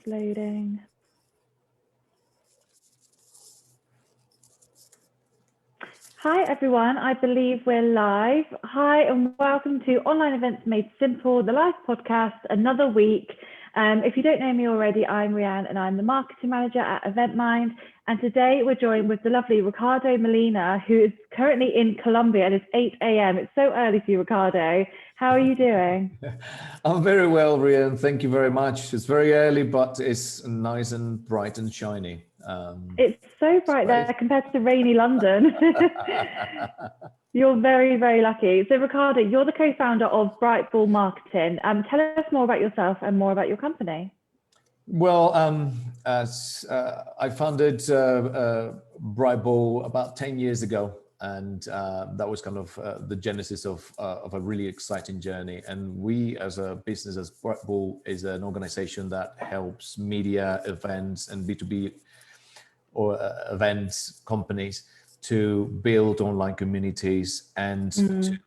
loading. Hi everyone, I believe we're live. Hi and welcome to Online Events Made Simple, the live podcast, another week. If you don't know me already, I'm Rianne and I'm the marketing manager at EventMind. And today we're joined with the lovely Ricardo Molina, who is currently in Colombia and it's 8 a.m. It's so early for you, Ricardo. How are you doing? I'm very well, Rian. Thank you very much. It's very early, but it's nice and bright and shiny. It's so bright there compared to rainy London. You're very, very lucky. So Ricardo, you're the co-founder of Brightball Marketing. Tell us more about yourself and more about your company. Well, I founded Brightball about 10 years ago, and that was kind of the genesis of a really exciting journey. And we, as a business, as Brightball, is an organization that helps media, events, and B2B or events companies to build online communities and to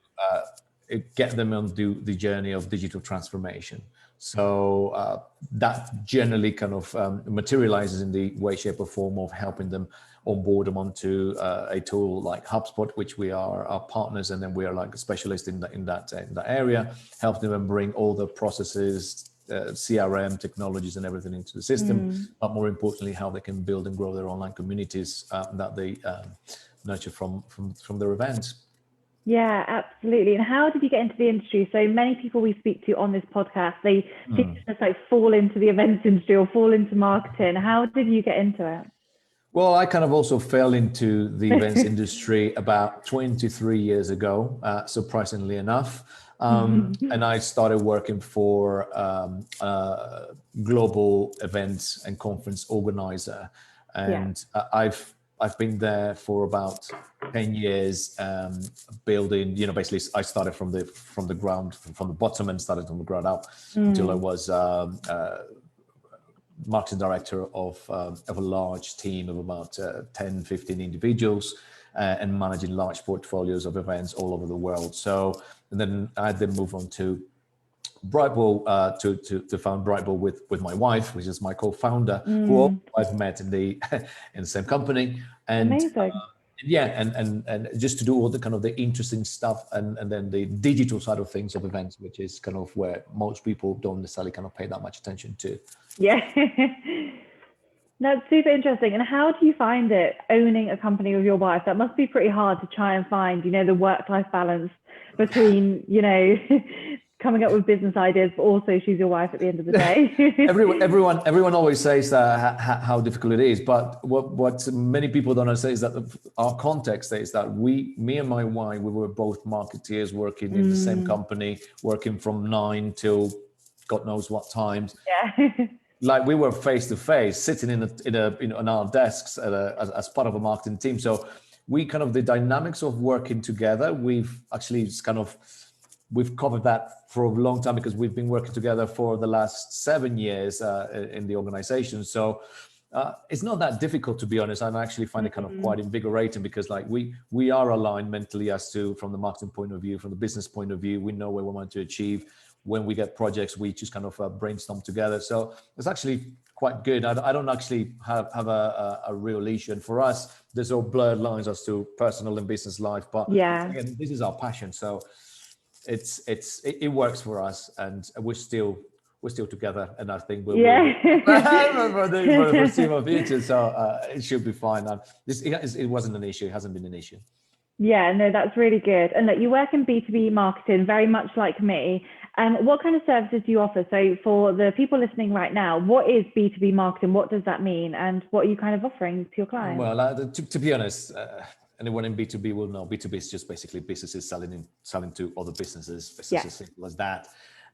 get them on the journey of digital transformation. So that generally kind of materializes in the way, shape, or form of helping them onboard them onto a tool like HubSpot, which we are our partners, and then we are like a specialist in that area, helping them bring all the processes, CRM technologies and everything into the system, but more importantly, how they can build and grow their online communities that they nurture from their events. Yeah, absolutely. And how did you get into the industry? So many people we speak to on this podcast, they seem to just like fall into the events industry or fall into marketing. How did you get into it? Well, I kind of also fell into the events industry about 23 years ago, surprisingly enough. And I started working for a global events and conference organizer. And I've been there for about 10 years, building, basically I started from the ground, from the bottom, and started from the ground up until I was marketing director of a large team of about 10, 15 individuals and managing large portfolios of events all over the world. So, and then I moved on to Brightball to found Brightball with my wife, which is my co-founder, who I've met in the same company. And amazing. And just to do all the kind of the interesting stuff and then the digital side of things of events, which is kind of where most people don't necessarily kind of pay that much attention to. Yeah. That's super interesting. And how do you find it owning a company with your wife? That must be pretty hard to try and find, the work-life balance between, coming up with business ideas, but also she's your wife at the end of the day. Everyone always says how difficult it is, but what many people don't understand is that our context is that me and my wife, we were both marketeers working in the same company, working from 9 till God knows what times. Yeah. Like we were face to face, sitting on our desks as part of a marketing team. So we kind of the dynamics of working together. We've actually we've covered that for a long time because we've been working together for the last 7 years in the organization. So it's not that difficult, to be honest. I actually find it kind of quite invigorating because like we are aligned mentally as to from the marketing point of view, from the business point of view. We know where we want to achieve. When we get projects, we just kind of brainstorm together. So it's actually quite good. I don't actually have a real issue. And for us, there's all blurred lines as to personal and business life. But again, this is our passion. So it works for us, and we're still together. And I think we'll for the foreseeable future. So it should be fine. It wasn't an issue. It hasn't been an issue. Yeah, no, that's really good. And you work in B2B marketing, very much like me. What kind of services do you offer? So for the people listening right now, what is B2B marketing? What does that mean? And what are you kind of offering to your clients? Well, to be honest, anyone in B2B will know B2B is just basically businesses selling to other businesses. It's as simple as that.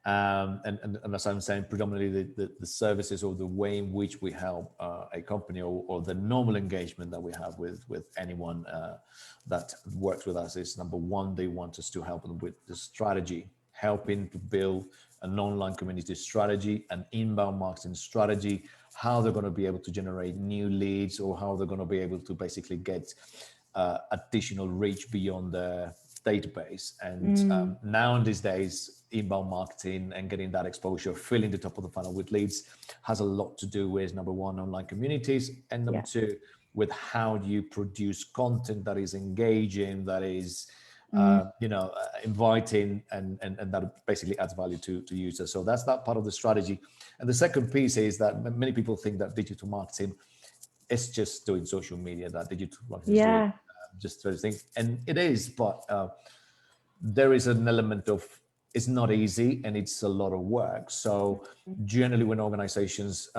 And as I'm saying, predominantly the services or the way in which we help a company or the normal engagement that we have with anyone that works with us is, number one, they want us to help them with the strategy, helping to build an online community strategy, an inbound marketing strategy, how they're going to be able to generate new leads or how they're going to be able to basically get additional reach beyond their database. And now in these days, inbound marketing and getting that exposure, filling the top of the funnel with leads has a lot to do with, number one, online communities, and number two, with how you produce content that is engaging, that is inviting, and that basically adds value to users. So that's that part of the strategy. And the second piece is that many people think that digital marketing is just doing social media, that digital marketing is doing just those things. And it is, but there is an element of, it's not easy and it's a lot of work. So generally when organizations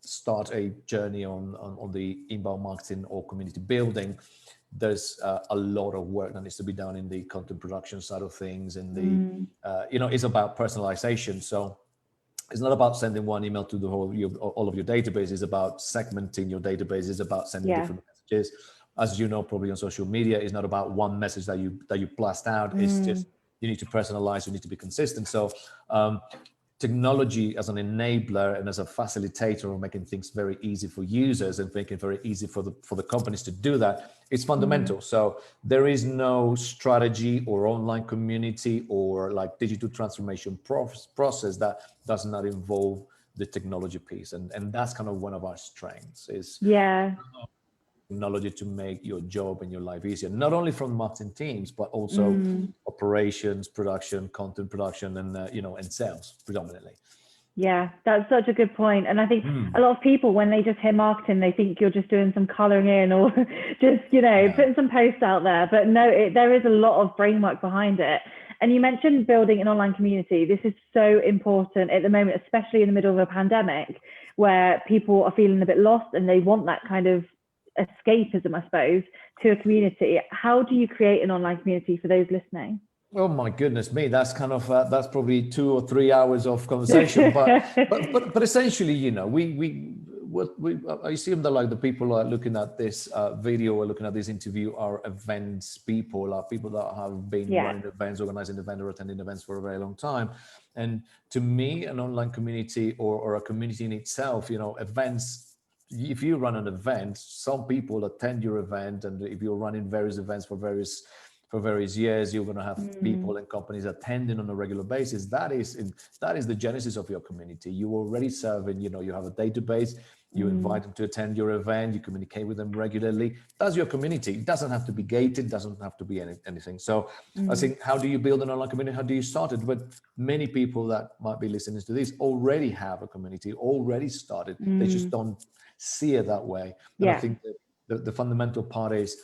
start a journey on the inbound marketing or community building, there's a lot of work that needs to be done in the content production side of things. And it's about personalization. So it's not about sending one email to all of your database. It's about segmenting your database. It's about sending different messages. As you know, probably on social media, it's not about one message that you blast out. It's just, you need to personalize, you need to be consistent. So technology as an enabler and as a facilitator of making things very easy for users and making it very easy for the companies to do that, it's fundamental. So there is no strategy or online community or like digital transformation process that does not involve the technology piece. And that's kind of one of our strengths is technology to make your job and your life easier, not only from marketing teams, but also operations, production, content production, and and sales predominantly. Yeah, that's such a good point. And I think a lot of people, when they just hear marketing, they think you're just doing some coloring in or just, putting some posts out there. But no, there is a lot of brain work behind it. And you mentioned building an online community. This is so important at the moment, especially in the middle of a pandemic, where people are feeling a bit lost and they want that kind of escapism, I suppose, to a community. How do you create an online community for those listening? Oh my goodness me, that's kind of that's probably 2 or 3 hours of conversation. but essentially, I assume that like the people are looking at this video or looking at this interview are events people, are people that have been running events, organizing events, or attending events for a very long time. And to me, an online community or a community in itself, events. If you run an event, some people attend your event, and if you're running various events for various years, you're going to have people and companies attending on a regular basis. That is the genesis of your community. You already serving, you have a database, you invite them to attend your event, you communicate with them regularly. That's your community. It doesn't have to be gated, doesn't have to be anything. So I think, how do you build an online community? How do you start it? But many people that might be listening to this already have a community, already started. They just don't see it that way. And I think that the fundamental part is,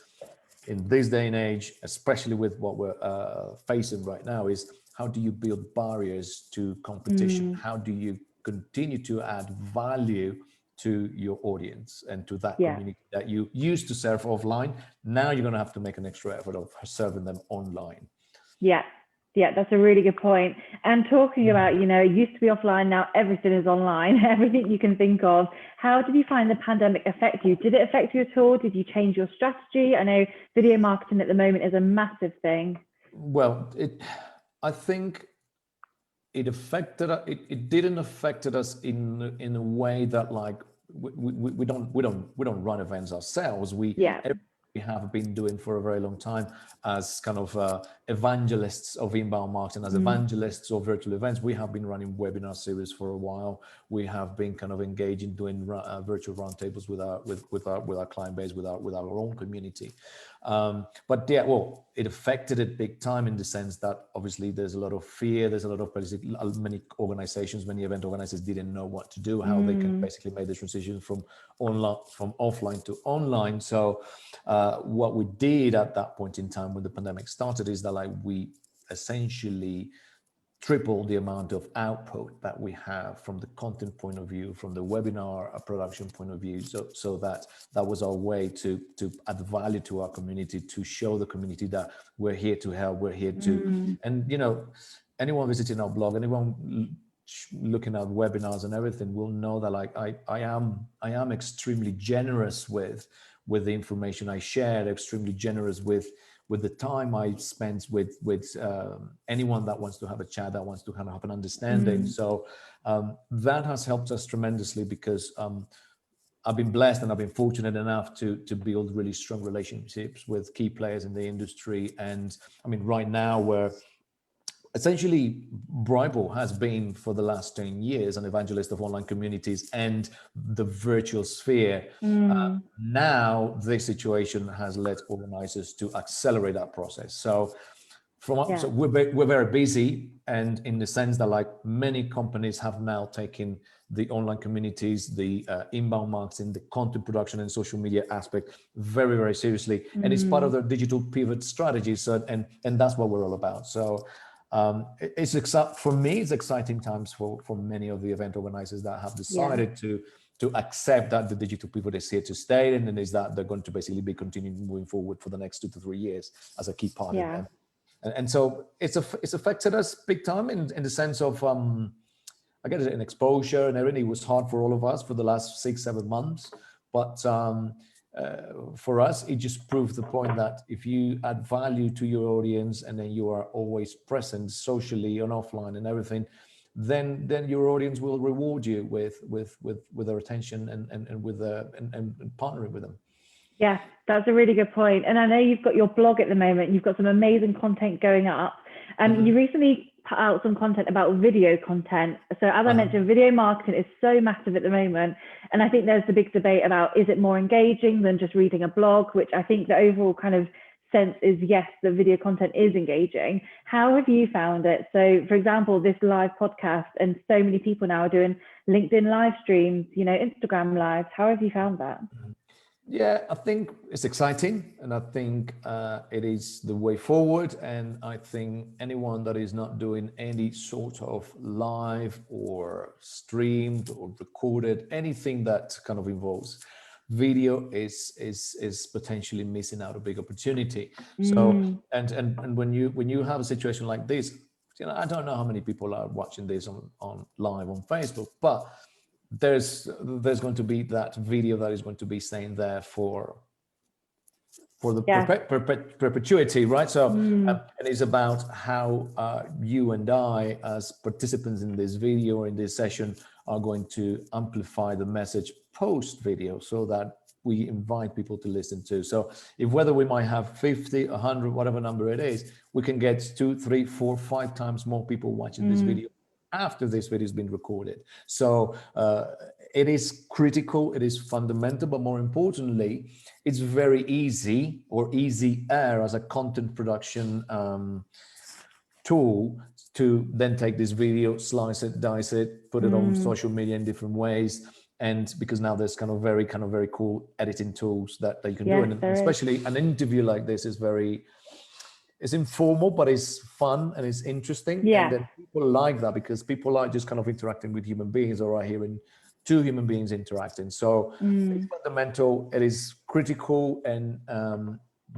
in this day and age, especially with what we're facing right now, is how do you build barriers to competition? How do you continue to add value to your audience and to that community that you used to serve offline? Now you're going to have to make an extra effort of serving them online. Yeah, that's a really good point. And talking about, it used to be offline, now everything is online, everything you can think of. How did you find the pandemic affect you? Did it affect you at all? Did you change your strategy? I know video marketing at the moment is a massive thing. Well, I think it affected us. It didn't affect us in a way that like we don't run events ourselves. We have been doing for a very long time as kind of evangelists of inbound marketing, as evangelists of virtual events. We have been running webinar series for a while. We have been kind of engaging, doing virtual roundtables with our client base, with our own community. But it affected it big time in the sense that obviously there's a lot of fear. There's a lot of many organizations, many event organizers didn't know what to do, how they can basically make the transition from offline to online. So what we did at that point in time when the pandemic started is that like we essentially triple the amount of output that we have from the content point of view, from the webinar production point of view. So that was our way to add value to our community, to show the community that we're here to help, we're here to, and anyone visiting our blog, anyone looking at webinars and everything will know that like I am extremely generous with the information I share, extremely generous with the time I spend with anyone that wants to have a chat, that wants to kind of have an understanding. So that has helped us tremendously because I've been blessed and I've been fortunate enough to build really strong relationships with key players in the industry. And I mean, right now we're essentially, Brightball has been for the last 10 years an evangelist of online communities and the virtual sphere. Now this situation has led organizers to accelerate that process. So so we're very busy, and in the sense that like many companies have now taken the online communities, the inbound marketing, the content production and social media aspect very, very seriously. And it's part of their digital pivot strategy. So, and that's what we're all about. So for me, it's exciting times for many of the event organizers that have decided to accept that the digital pivot is here to stay, and is that they're going to basically be continuing moving forward for the next 2 to 3 years as a key part of them. And so it's affected us big time in the sense of I guess an exposure and everything. It was hard for all of us for the last 6-7 months, but for us, it just proves the point that if you add value to your audience and then you are always present socially and offline and everything, then your audience will reward you with their attention and with and partnering with them. Yeah, that's a really good point. And I know you've got your blog at the moment. You've got some amazing content going up. And you recently put out some content about video content. So as I mentioned, video marketing is so massive at the moment. And I think there's the big debate about, is it more engaging than just reading a blog, which I think the overall kind of sense is yes, the video content is engaging. How have you found it? So for example, this live podcast, and so many people now are doing LinkedIn live streams, Instagram lives. How have you found that? Yeah, I think it's exciting, and I think it is the way forward. And I think anyone that is not doing any sort of live or streamed or recorded, anything that kind of involves video is potentially missing out a big opportunity. So and when you have a situation like this, I don't know how many people are watching this on live on Facebook, but there's going to be that video that is going to be staying there for the perpetuity, right? So and it's about how you and I, as participants in this video or in this session, are going to amplify the message post video, so that we invite people to listen to. So if whether we might have 50, 100, whatever number it is, we can get 2, 3, 4, 5 times more people watching this video after this video has been recorded. So it is critical, it is fundamental, but more importantly, it's very easy, or easier as a content production tool, to then take this video, slice it, dice it, put it on social media in different ways. And because now there's kind of very cool editing tools that you can do. And especially an interview like this is it's informal, but it's fun and it's interesting. Yeah. And then people like that, because people are just kind of interacting with human beings, or are hearing 2 human beings interacting. So it's fundamental, it is critical, and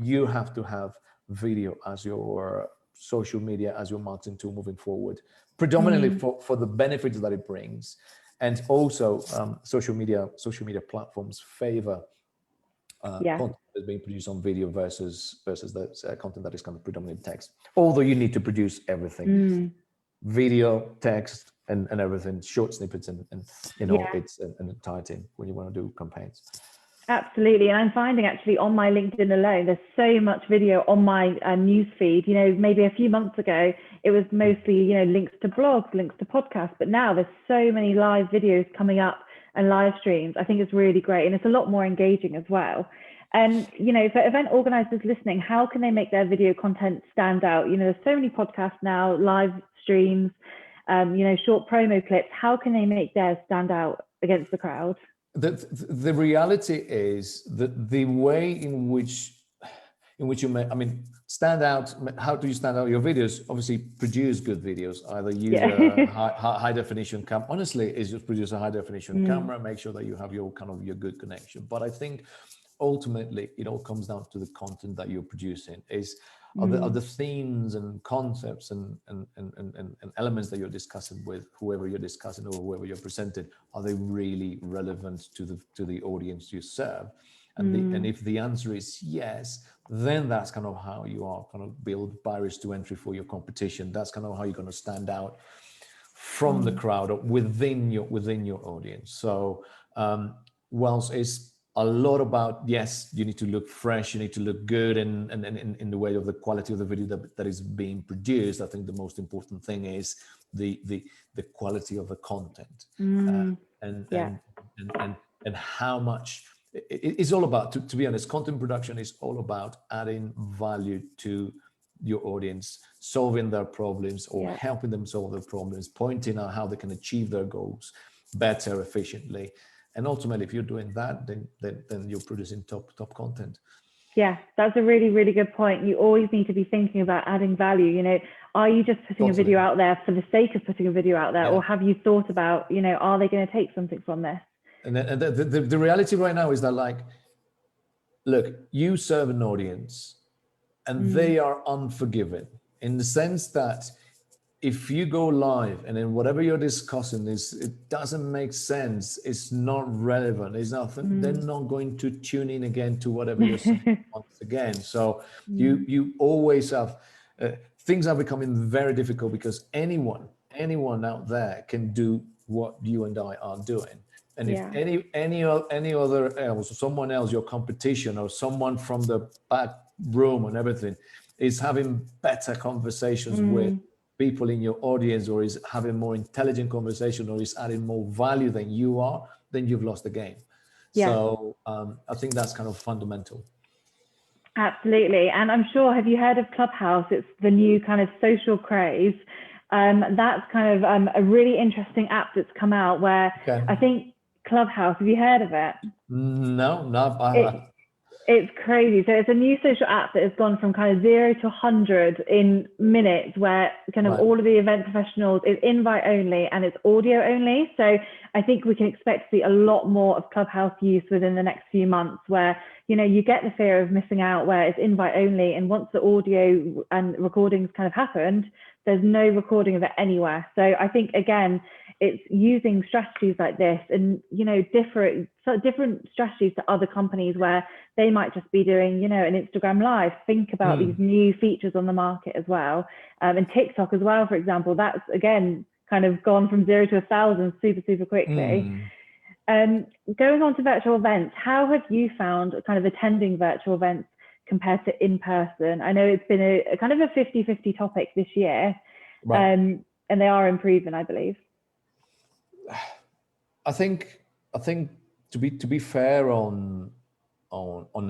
you have to have video as your social media, as your marketing tool moving forward, predominantly for the benefits that it brings. And also social media platforms favor content that's being produced on video versus the content that is kind of predominantly text. Although you need to produce everything, video, text, and everything, short snippets, and it's an entirety when you want to do campaigns. Absolutely. And I'm finding actually on my LinkedIn alone, there's so much video on my news feed. Maybe a few months ago, it was mostly, links to blogs, links to podcasts, but now there's so many live videos coming up and live streams. I think it's really great. And it's a lot more engaging as well. And, for event organizers listening, how can they make their video content stand out? There's so many podcasts now, live streams, short promo clips. How can they make theirs stand out against the crowd? The reality is that the way in which you may, stand out. How do you stand out your videos? Obviously, produce good videos. Either use a high definition camera. Honestly, is just produce a high definition camera. Make sure that you have your good connection. But I think ultimately, it all comes down to the content that you're producing. Are the themes and concepts and elements that you're discussing with whoever you're discussing or whoever you're presenting, are they really relevant to the audience you serve? And if the answer is yes, then that's kind of how you are kind of build barriers to entry for your competition. That's kind of how you're going to stand out from the crowd or within your audience. So whilst it's a lot about, yes, you need to look fresh, you need to look good, and in the way of the quality of the video that is being produced, I think the most important thing is the quality of the content, and, Yeah. and how much it's all about. To be honest, content production is all about adding value to your audience, solving their problems or Yeah. helping them solve their problems, pointing out how they can achieve their goals better, efficiently. And ultimately, if you're doing that, then you're producing top content. Yeah, that's a really, really good point. You always need to be thinking about adding value. You know, are you just putting a video out there for the sake of putting a video out there, or have you thought about, you know, are they going to take something from this? And the reality right now is that, like, look, you serve an audience, and they are unforgiving in the sense that if you go live and then whatever you're discussing it doesn't make sense, it's not relevant, it's nothing, they're not going to tune in again to whatever you're saying once again. So you always have things are becoming very difficult because anyone out there can do what you and I are doing. And if any other else, someone else, your competition or someone from the back room and everything, is having better conversations with people in your audience, or is having more intelligent conversation, or is adding more value than you are, then you've lost the game. So I think that's kind of fundamental. Absolutely. And I'm sure, have you heard of Clubhouse? It's the new kind of social craze. That's kind of a really interesting app that's come out where I think Clubhouse, have you heard of it? No. It's crazy. So it's a new social app that has gone from kind of 0 to 100 in minutes, where kind of all of the event professionals, is invite only and it's audio only. So I think we can expect to see a lot more of Clubhouse use within the next few months, where, you know, you get the fear of missing out where it's invite only. And once the audio and recordings kind of happened, there's no recording of it anywhere. So I think, again, it's using strategies like this and, you know, different strategies to other companies where they might just be doing, you know, an Instagram live. Think about these new features on the market as well. And TikTok as well, for example, that's, again, kind of gone from 0 to 1,000 super quickly. Going on to virtual events, how have you found kind of attending virtual events compared to in person? I know it's been a kind of a 50-50 topic this year, and they are improving, I believe. I think to be fair on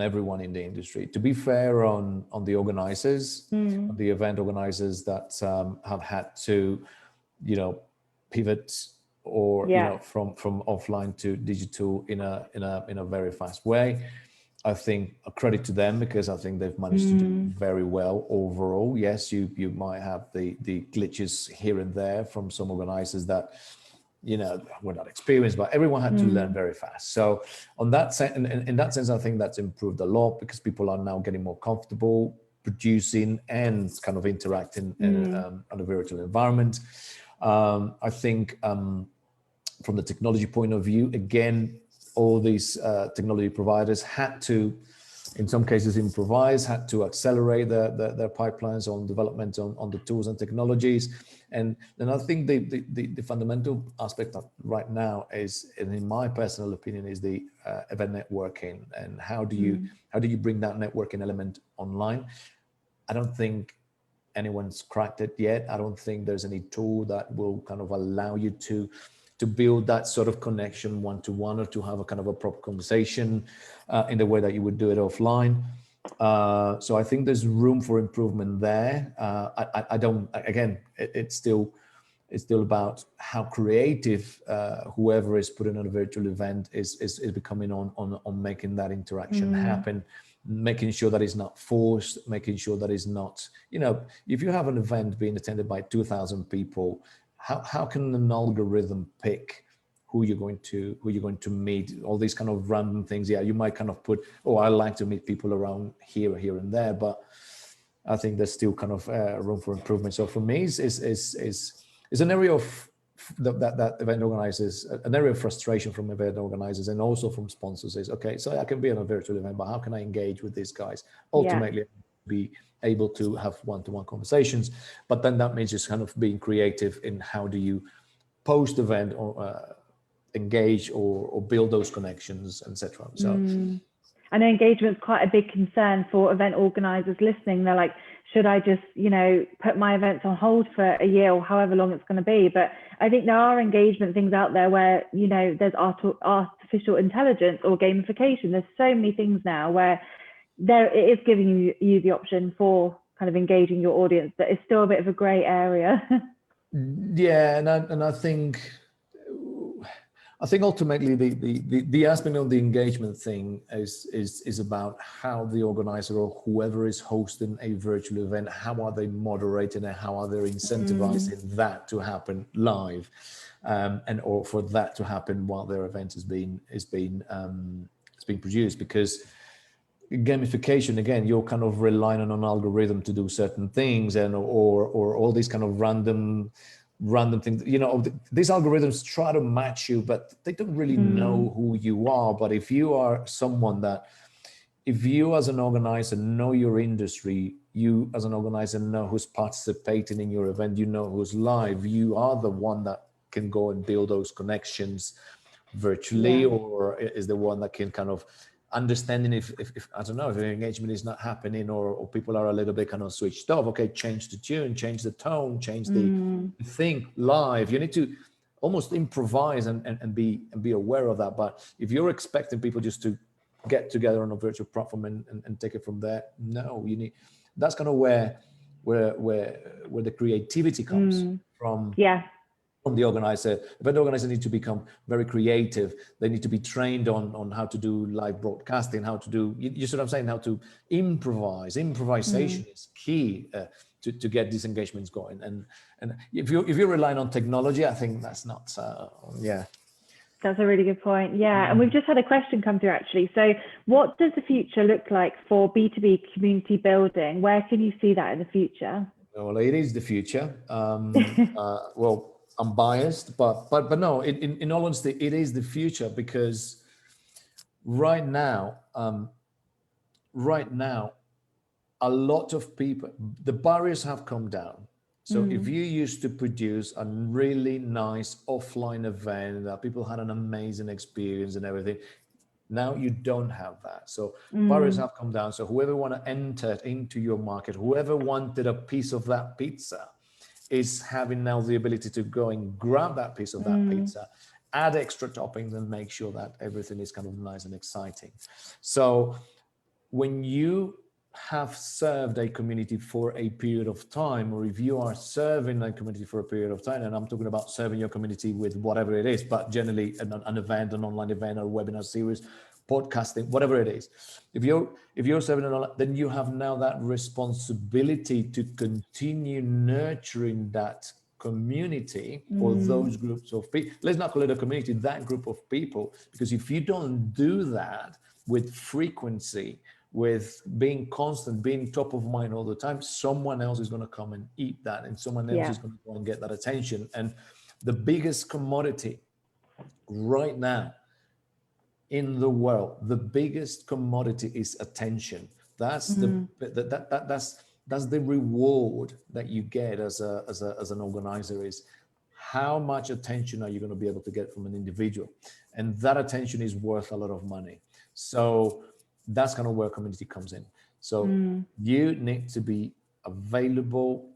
everyone in the industry, to be fair on the organizers, the event organizers that have had to, you know, pivot or you know, from offline to digital in a very fast way. I think a credit to them, because I think they've managed to do very well overall. Yes, you might have the glitches here and there from some organizers that, you know, were not experienced, but everyone had to learn very fast. So on that sense, in that sense, I think that's improved a lot, because people are now getting more comfortable producing and kind of interacting in a virtual environment. I think from the technology point of view, again, all these technology providers had to, in some cases, improvise, had to accelerate their pipelines on development on the tools and technologies. And I think the fundamental aspect of right now is, and in my personal opinion, is the event networking, and how do you bring that networking element online? I don't think anyone's cracked it yet. I don't think there's any tool that will kind of allow you to build that sort of connection one-to-one, or to have a kind of a proper conversation in the way that you would do it offline. So I think there's room for improvement there. I don't, again, it's still about how creative whoever is putting on a virtual event is becoming on making that interaction happen, making sure that it's not forced, making sure that it's not, you know, if you have an event being attended by 2,000 people, how can an algorithm pick who you're going to meet? All these kind of random things. Yeah, you might kind of put, oh, I like to meet people around here and there, but I think there's still kind of room for improvement. So for me, it's an area of that event organizers, an area of frustration from event organizers and also from sponsors is, okay, so I can be on a virtual event, but how can I engage with these guys? Ultimately, be able to have one-to-one conversations, but then that means just kind of being creative in how do you post event or engage or build those connections, etc. So I know engagement's quite a big concern for event organizers listening. They're like, should I just, put my events on hold for a year or however long it's going to be? But I think there are engagement things out there where, there's artificial intelligence or gamification. There's so many things now where it is giving you the option for kind of engaging your audience, but it's still a bit of a gray area. Yeah, and I think ultimately the aspect of the engagement thing is about how the organizer or whoever is hosting a virtual event, how are they moderating and how are they incentivizing that to happen live, or for that to happen while their event is being produced. Because gamification, again, you're kind of relying on an algorithm to do certain things, and or all these kind of random things. These algorithms try to match you, but they don't really know who you are. But if you are someone that, if you as an organizer know your industry, you as an organizer know who's participating in your event, you know who's live, you are the one that can go and build those connections virtually, or is the one that can kind of understanding if I don't know, if engagement is not happening or people are a little bit kind of switched off. Okay, change the tune, change the tone, change the thing live. You need to almost improvise and be aware of that. But if you're expecting people just to get together on a virtual platform and take it from there, no, you need, that's kind of where the creativity comes from. From the organizer. Event organizers need to become very creative. They need to be trained on how to do live broadcasting, how to do, you see what I'm saying, how to improvise. Improvisation is key to get these engagements going. And if you're relying on technology, I think that's not, That's a really good point. Yeah. And we've just had a question come through actually. So what does the future look like for B2B community building? Where can you see that in the future? Well, it is the future. Well, I'm biased, but no, in all honesty, it is the future, because right now, a lot of people, the barriers have come down. So if you used to produce a really nice offline event that people had an amazing experience and everything, now you don't have that. So barriers have come down. So whoever want to enter into your market, whoever wanted a piece of that pizza, is having now the ability to go and grab that piece of that pizza, add extra toppings, and make sure that everything is kind of nice and exciting. So when you have served a community for a period of time, or if you are serving a community for a period of time, and I'm talking about serving your community with whatever it is, but generally an event, an online event, or a webinar series, podcasting, whatever it is. If you're serving an online, then you have now that responsibility to continue nurturing that community or those groups of people. Let's not call it a community, that group of people, because if you don't do that with frequency, with being constant, being top of mind all the time, someone else is going to come and eat that, and someone else is going to go and get that attention. And the biggest commodity right now in the world, the biggest commodity is attention. That's that's the reward that you get as an organizer, is how much attention are you going to be able to get from an individual, and that attention is worth a lot of money. So that's kind of where community comes in. So you need to be available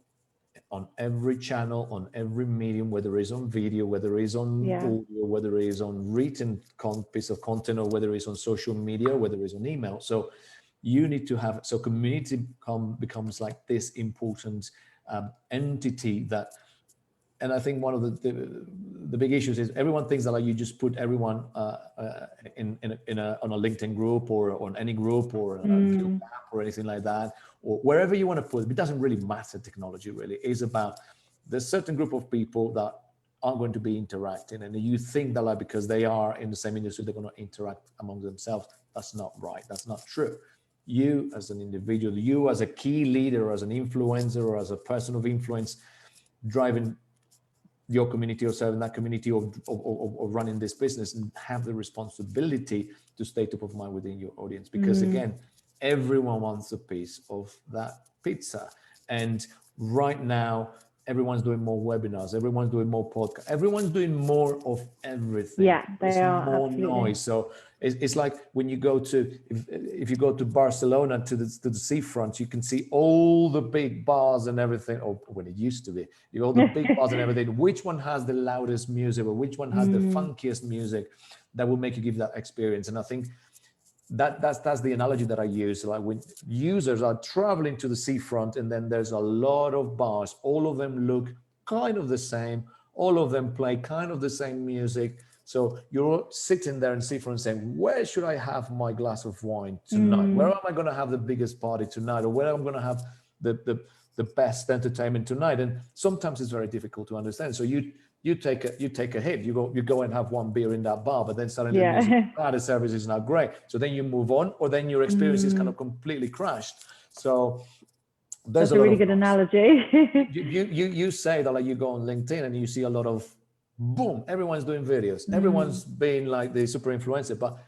on every channel, on every medium, whether it's on video, whether it's on audio, whether it's on written piece of content, or whether it's on social media, whether it's on email. So you need to have, so community becomes like this important entity that, and I think one of the big issues is everyone thinks that like you just put everyone on a LinkedIn group or on any group or a Guild app or anything like that, or wherever you want to put it. It doesn't really matter. Technology really is about there's a certain group of people that are going to be interacting, and you think that like because they are in the same industry they're going to interact among themselves. That's not right. That's not true. You as an individual, you as a key leader, or as an influencer, or as a person of influence, driving your community or serving that community or running this business, and have the responsibility to stay top of mind within your audience, because again, everyone wants a piece of that pizza. And right now everyone's doing more webinars, everyone's doing more podcasts, everyone's doing more of everything. Yeah, they are, more absolutely. noise. So it's like when you go to, if you go to Barcelona to the seafront, you can see all the big bars and everything, or when it used to be, you all the big bars and everything. Which one has the loudest music, or which one has the funkiest music that will make you give that experience? And I think that's the analogy that I use. Like when users are traveling to the seafront, and then there's a lot of bars, all of them look kind of the same, all of them play kind of the same music. So you're sitting there in seafront saying, where should I have my glass of wine tonight? Where am I going to have the biggest party tonight? Or where am I going to have the best entertainment tonight? And sometimes it's very difficult to understand. So you take a hit, you go and have one beer in that bar, but then suddenly the music, the service is not great. So then you move on, or then your experience is kind of completely crashed. So there's that's a really good analogy. you say that, like, you go on LinkedIn and you see a lot of boom, everyone's doing videos, everyone's being like the super influencer, but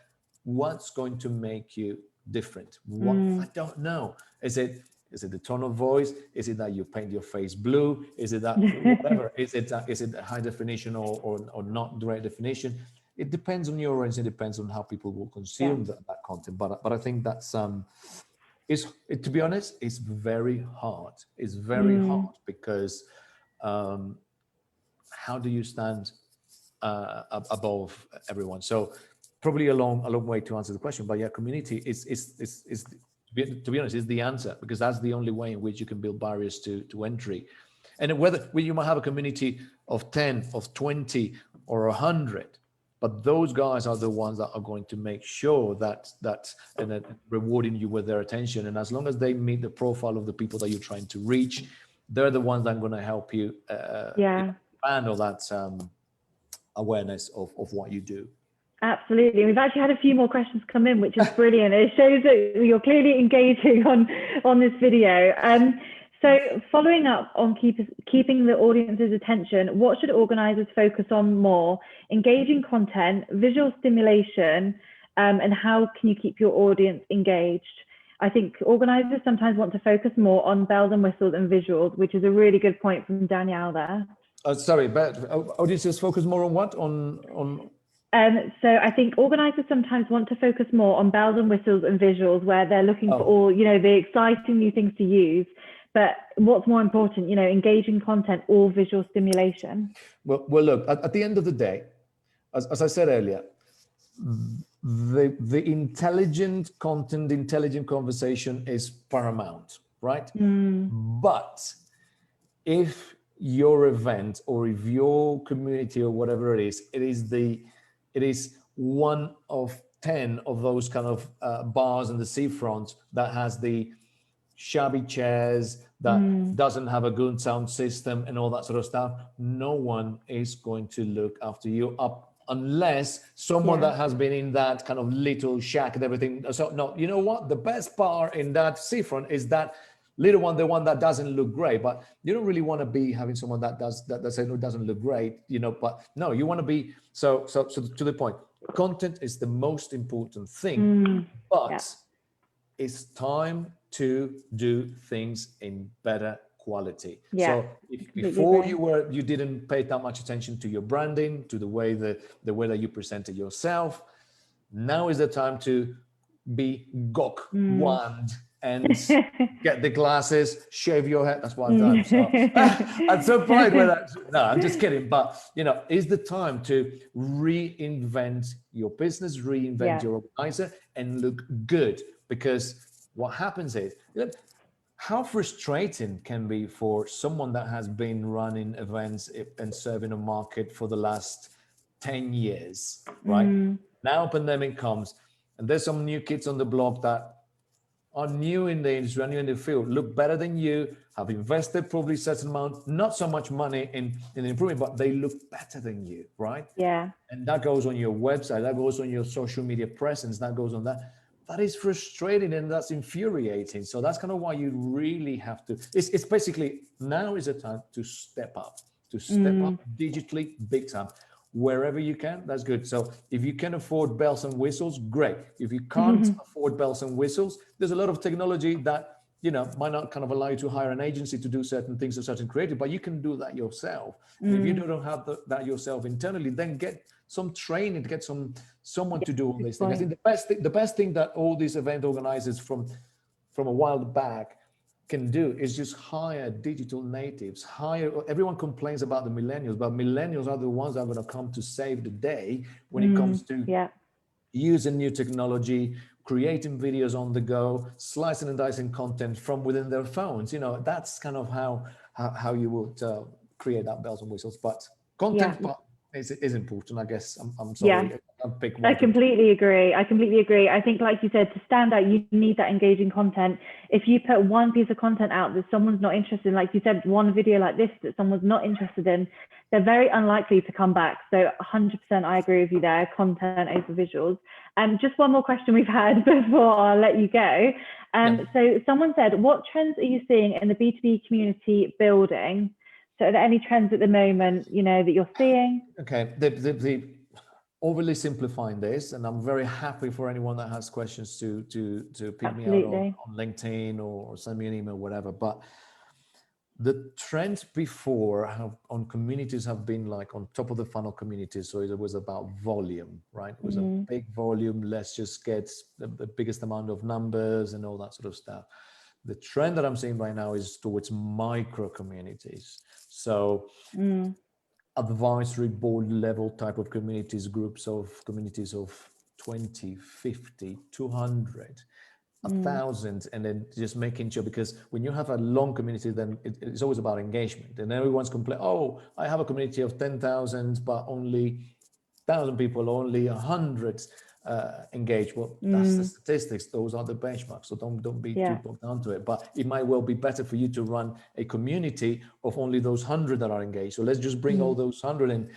what's going to make you different? What I don't know. Is it the tone of voice? Is it that you paint your face blue? Is it that whatever? Is it high definition or not direct definition? It depends on your audience. It depends on how people will consume that content. But I think that's to be honest, it's very hard. It's very hard because how do you stand above everyone? So probably a long way to answer the question. But yeah, community is to be honest, is the answer, because that's the only way in which you can build barriers to entry. And whether you might have a community of 10, of 20, or 100, but those guys are the ones that are going to make sure that and rewarding you with their attention. And as long as they meet the profile of the people that you're trying to reach, they're the ones that are going to help you expand all that awareness of what you do. Absolutely. We've actually had a few more questions come in, which is brilliant. It shows that you're clearly engaging on this video. So following up on keeping the audience's attention, what should organizers focus on more? Engaging content, visual stimulation, and how can you keep your audience engaged? I think organizers sometimes want to focus more on bells and whistles and visuals, which is a really good point from Danielle there. Sorry, but audiences focus more on what? So I think organizers sometimes want to focus more on bells and whistles and visuals, where they're looking for all, the exciting new things to use. But what's more important, engaging content or visual stimulation? Well, look, at the end of the day, as I said earlier, the intelligent content, intelligent conversation is paramount, right? But if your event or if your community or whatever it is one of 10 of those kind of bars in the seafront that has the shabby chairs, that doesn't have a good sound system and all that sort of stuff, no one is going to look after you up unless someone that has been in that kind of little shack and everything. So no, you know what? The best bar in that seafront is that little one, the one that doesn't look great. But you don't really want to be having someone that doesn't look great, but no, you want to be so to the point. Content is the most important thing, but it's time to do things in better quality. So if before you didn't pay that much attention to your branding, to the way that you presented yourself, now is the time to be gok wand and get the glasses, shave your head. That's what I've done. So I'm so proud with that. No, I'm just kidding. But is the time to reinvent your business, reinvent your organizer, and look good. Because what happens is, how frustrating can be for someone that has been running events and serving a market for the last 10 years, right? Now pandemic comes, and there's some new kids on the block that are new in the industry, are new in the field, look better than you, have invested probably a certain amount, not so much money in improving, but they look better than you, right? Yeah. And that goes on your website, that goes on your social media presence, that goes on that. That is frustrating and that's infuriating. So that's kind of why you really have to, it's basically, now is the time to step up digitally, big time. Wherever you can, that's good. So if you can afford bells and whistles, great. If you can't afford bells and whistles, there's a lot of technology that might not kind of allow you to hire an agency to do certain things or certain creative, but you can do that yourself. And if you don't have that yourself internally, then get some training, get someone to do all these things. I think the best thing that all these event organizers from a while back can do is just hire digital natives. Everyone complains about the millennials, but millennials are the ones that are going to come to save the day when it comes to using new technology, creating videos on the go, slicing and dicing content from within their phones. That's kind of how you would create that bells and whistles. But content part is important, I guess. I'm sorry. I completely agree. I think, like you said, to stand out, you need that engaging content. If you put one piece of content out that someone's not interested in, like you said, one video like this that someone's not interested in, they're very unlikely to come back. So 100% I agree with you there, content over visuals. Just one more question we've had before I'll let you go. So someone said, what trends are you seeing in the B2B community building? So are there any trends at the moment, that you're seeing? Okay, the overly simplifying this, and I'm very happy for anyone that has questions to pick me out on LinkedIn or send me an email, whatever. But the trends before on communities have been like on top of the funnel communities. So it was about volume, right? It was a big volume. Let's just get the biggest amount of numbers and all that sort of stuff. The trend that I'm seeing right now is towards micro communities. So advisory board level type of communities, communities of 20, 50, 200, 1,000, and then just making sure, because when you have a long community, then it's always about engagement, and everyone's complaining, oh, I have a community of 10,000, but only 1,000 people, only 100 engage. Well, that's the statistics. Those are the benchmarks. So don't be too bogged down to it. But it might well be better for you to run a community of only those 100 that are engaged. So let's just bring all those 100 and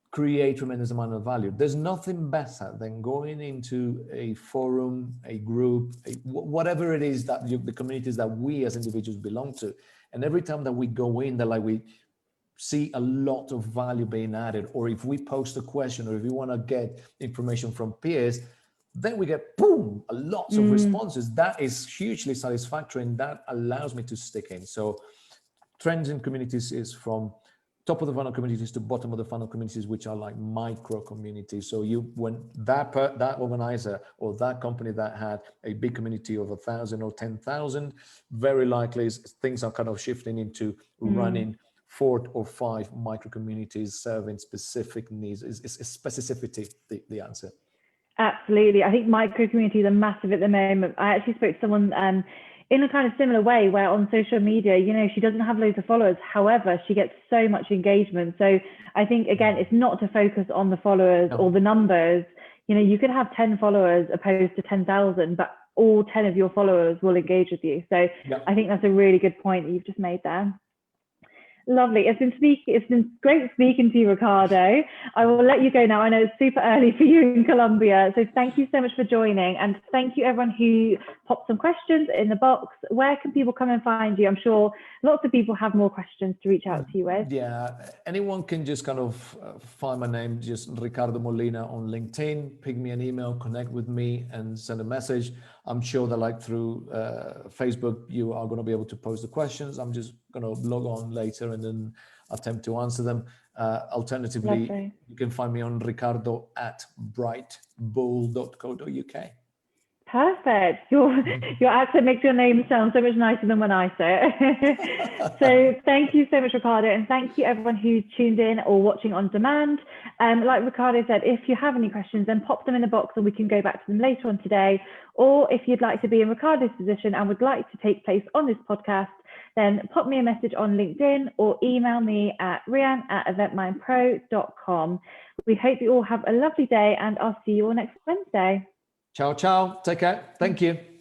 create tremendous amount of value. There's nothing better than going into a forum, a group, whatever it is that the communities that we as individuals belong to. And every time that we go in, that we see a lot of value being added, or if we post a question, or if we want to get information from peers, then we get boom, a lot of responses. That is hugely satisfactory, and that allows me to stick in. So trends in communities is from top of the funnel communities to bottom of the funnel communities, which are like micro communities. So when that organizer or that company that had a big community of 1,000 or 10,000, very likely things are kind of shifting into running 4 or 5 micro communities serving specific needs. Is specificity the answer? Absolutely. I think micro communities are massive at the moment. I actually spoke to someone in a kind of similar way, where on social media, she doesn't have loads of followers. However, she gets so much engagement. So I think, again, it's not to focus on the followers or the numbers. You could have 10 followers opposed to 10,000, but all 10 of your followers will engage with you. So I think that's a really good point that you've just made there. Lovely. It's been great speaking to you, Ricardo. I will let you go now. I know it's super early for you in Colombia. So thank you so much for joining. And thank you everyone who popped some questions in the box. Where can people come and find you? I'm sure lots of people have more questions to reach out to you with. Yeah, anyone can just kind of find my name, just Ricardo Molina on LinkedIn, ping me an email, connect with me and send a message. I'm sure that through Facebook, you are going to be able to post the questions. I'm just going to log on later and then attempt to answer them. Alternatively, you can find me on ricardo@brightball.co.uk. Perfect. Your accent makes your name sound so much nicer than when I say it. So thank you so much, Ricardo. And thank you everyone who's tuned in or watching on demand. Like Ricardo said, if you have any questions, then pop them in the box and we can go back to them later on today. Or if you'd like to be in Ricardo's position and would like to take place on this podcast, then pop me a message on LinkedIn or email me at rian@eventmindpro.com. We hope you all have a lovely day, and I'll see you all next Wednesday. Ciao, ciao. Take care. Thank you.